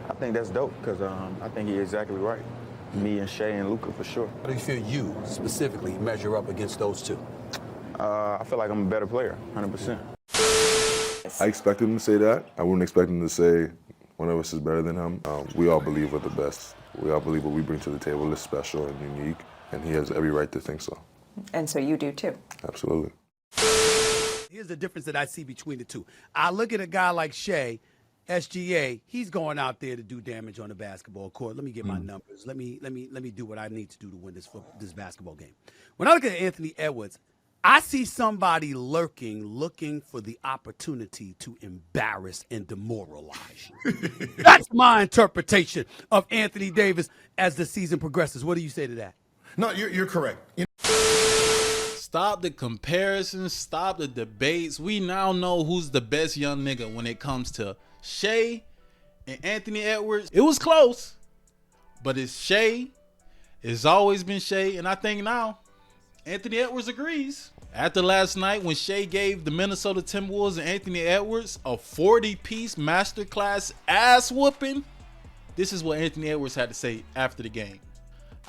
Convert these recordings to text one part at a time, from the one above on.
I think that's dope because I think he's exactly right. Me and Shai and Luka for sure. How do you feel you specifically measure up against those two? I feel like I'm a better player, 100%. I expect him to say that. I wouldn't expect him to say one of us is better than him. We all believe we're the best. We all believe what we bring to the table is special and unique, and he has every right to think so. And so you do too. Absolutely. Here's the difference that I see between the two. I look at a guy like Shai, SGA. He's going out there to do damage on the basketball court. Let me get my numbers. Let me do what I need to do to win this basketball game. When I look at Anthony Edwards, I see somebody looking for the opportunity to embarrass and demoralize you. That's my interpretation of Anthony Davis as the season progresses. What do you say to that? No, you're correct. Stop the comparisons. Stop the debates. We now know who's the best young nigga when it comes to Shai and Anthony Edwards. It was close, but it's Shai. It's always been Shai, and I think now Anthony Edwards agrees. After last night when Shai gave the Minnesota Timberwolves and Anthony Edwards a 40-piece masterclass ass whooping, this is what Anthony Edwards had to say after the game.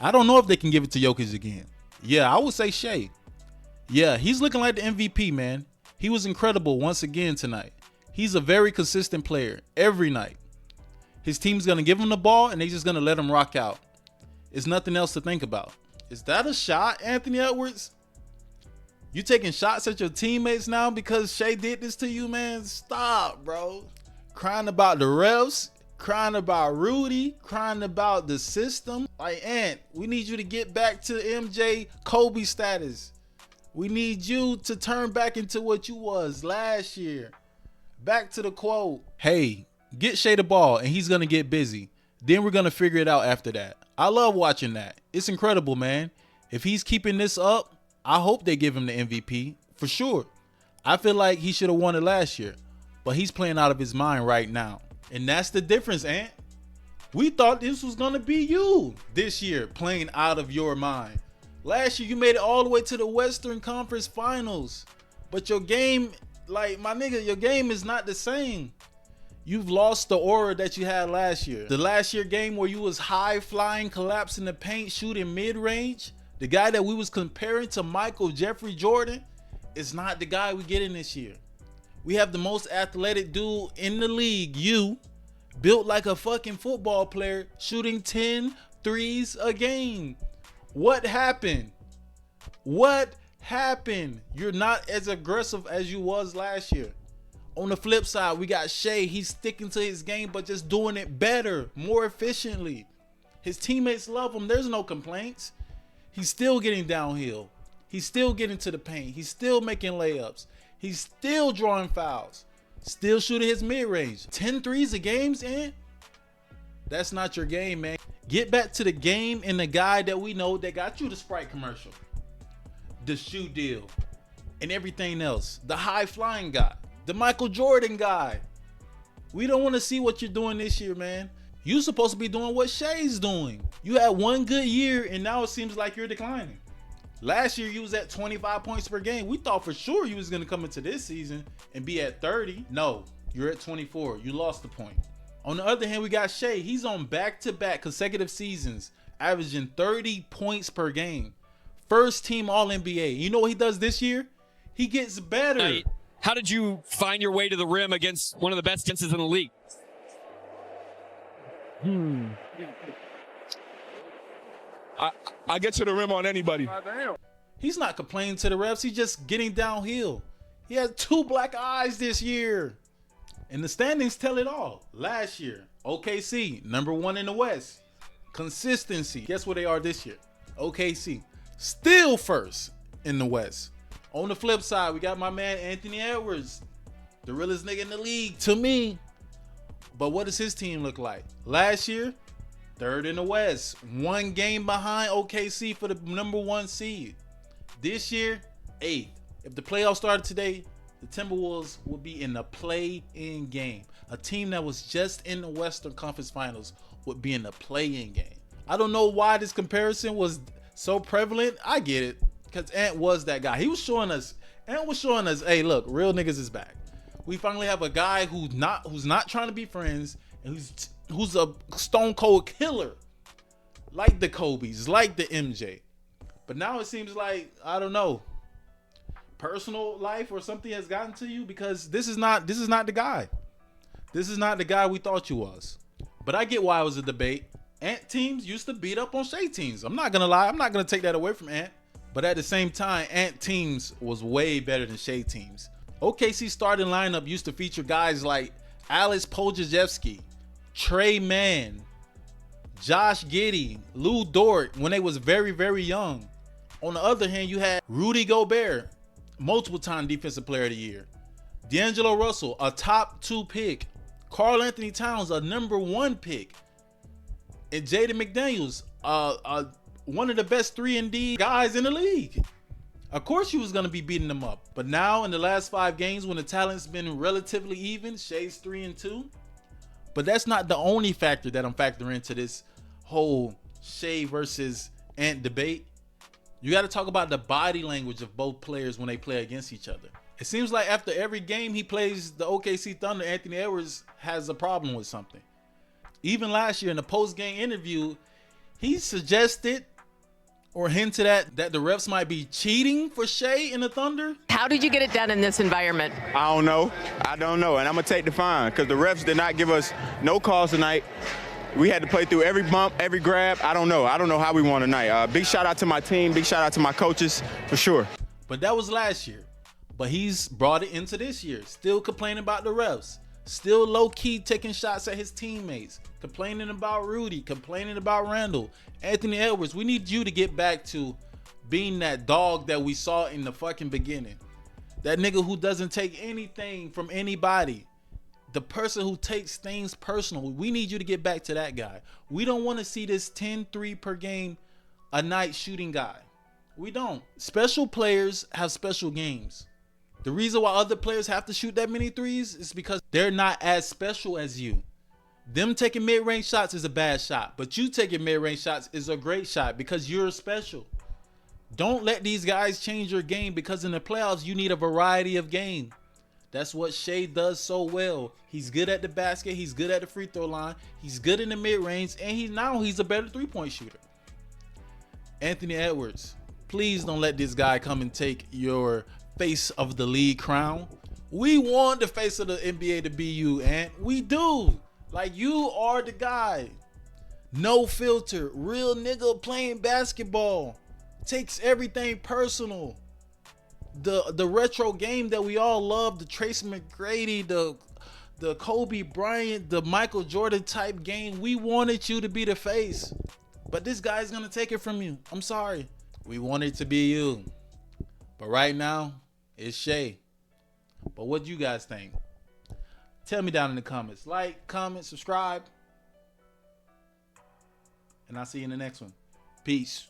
I don't know if they can give it to Jokic again. Yeah, I would say Shai. Yeah, he's looking like the MVP, man. He was incredible once again tonight. He's a very consistent player every night. His team's going to give him the ball, and they're just going to let him rock out. It's nothing else to think about. Is that a shot, Anthony Edwards? You taking shots at your teammates now because Shai did this to you, man? Stop, bro. Crying about the refs, crying about Rudy, crying about the system. Like, Ant, we need you to get back to MJ Kobe status. We need you to turn back into what you was last year. Back to the quote. Hey, get Shai the ball and he's going to get busy. Then we're going to figure it out after that. I love watching that. It's incredible, man. If he's keeping this up, I hope they give him the MVP for sure. I feel like he should have won it last year, but he's playing out of his mind right now. And that's the difference, Ant. We thought this was going to be you this year, playing out of your mind. Last year, you made it all the way to the Western Conference Finals. But your game, like, my nigga, your game is not the same. You've lost the aura that you had last year. The last year game where you was high flying, collapsing the paint, shooting mid-range. The guy that we was comparing to Michael Jeffrey Jordan is not the guy we get in this year. We have the most athletic dude in the league, you, built like a fucking football player, shooting 10 threes a game. What happened? What happened? You're not as aggressive as you was last year. On the flip side, we got Shai. He's sticking to his game, but just doing it better, more efficiently. His teammates love him. There's no complaints. He's still getting downhill. He's still getting to the paint. He's still making layups. He's still drawing fouls. Still shooting his mid-range. 10 threes a game's in? That's not your game, man. Get back to the game and the guy that we know that got you the Sprite commercial, the shoe deal, and everything else. The high-flying guy. The Michael Jordan guy. We don't want to see what you're doing this year, man. You're supposed to be doing what Shai's doing. You had one good year, and now it seems like you're declining. Last year, you was at 25 points per game. We thought for sure you was going to come into this season and be at 30. No, you're at 24. You lost the point. On the other hand, we got Shai. He's on back-to-back consecutive seasons, averaging 30 points per game. First team All-NBA. You know what he does this year? He gets better. How did you find your way to the rim against one of the best defenses in the league? I get to the rim on anybody. He's not complaining to the refs. He's just getting downhill. He has 2 black eyes this year. And the standings tell it all. Last year, OKC, number 1 in the West. Consistency. Guess where they are this year? OKC. Still first in the West. On the flip side, we got my man Anthony Edwards. The realest nigga in the league to me. But what does his team look like? Last year, 3rd in the West. 1 game behind OKC for the number 1 seed. This year, 8th. If the playoffs started today, the Timberwolves would be in the play-in game. A team that was just in the Western Conference Finals would be in the play-in game. I don't know why this comparison was so prevalent. I get it, because Ant was that guy. Ant was showing us, hey, look, real niggas is back. We finally have a guy who's not trying to be friends, and who's who's a stone cold killer, like the Kobe's, like the MJ. But now it seems like, I don't know, personal life or something has gotten to you, because this is not the guy. This is not the guy we thought you was. But I get why it was a debate. Ant teams used to beat up on Shai teams. I'm not gonna lie. I'm not gonna take that away from Ant. But at the same time, Ant teams was way better than Shai teams. OKC starting lineup used to feature guys like Alex Dellski, Trey Mann, Josh Giddey, Lou Dort when they was very, very young. On the other hand, you had Rudy Gobert, multiple time defensive player of the year. D'Angelo Russell, a top 2 pick. Karl Anthony Towns, a number 1 pick. And Jaden McDaniels, one of the best 3-and-D guys in the league. Of course you was going to be beating them up. But now in the last 5 games when the talent's been relatively even, Shai's 3-2. But that's not the only factor that I'm factoring into this whole Shai versus Ant debate. You got to talk about the body language of both players when they play against each other. It seems like after every game he plays the OKC Thunder, Anthony Edwards has a problem with something. Even last year in the post-game interview, he suggested or hinted at that the refs might be cheating for Shai in the Thunder. How did you get it done in this environment? I don't know. And I'm going to take the fine because the refs did not give us no calls tonight. We had to play through every bump, every grab. I don't know how we won tonight. Big shout out to my team. Big shout out to my coaches for sure. But that was last year. But he's brought it into this year. Still complaining about the refs. Still low-key taking shots at his teammates. Complaining about Rudy. Complaining about Randall. Anthony Edwards, we need you to get back to being that dog that we saw in the fucking beginning. That nigga who doesn't take anything from anybody. The person who takes things personal. We need you to get back to that guy. We don't want to see this 10-3 per game a night shooting guy. We don't. Special players have special games. The reason why other players have to shoot that many threes is because they're not as special as you. Them taking mid-range shots is a bad shot, but you taking mid-range shots is a great shot because you're special. Don't let these guys change your game because in the playoffs, you need a variety of game. That's what Shai does so well. He's good at the basket. He's good at the free throw line. He's good in the mid-range, and he's a better three-point shooter. Anthony Edwards, please don't let this guy come and take your face of the league crown. We want the face of the NBA to be you, Ant. We do. Like, you are the guy. No filter. Real nigga playing basketball. Takes everything personal. The retro game that we all love, the Tracy McGrady, the Kobe Bryant, the Michael Jordan type game. We wanted you to be the face. But this guy's gonna take it from you. I'm sorry. We want it to be you. But right now, it's Shai. But what do you guys think? Tell me down in the comments. Like, comment, subscribe. And I'll see you in the next one. Peace.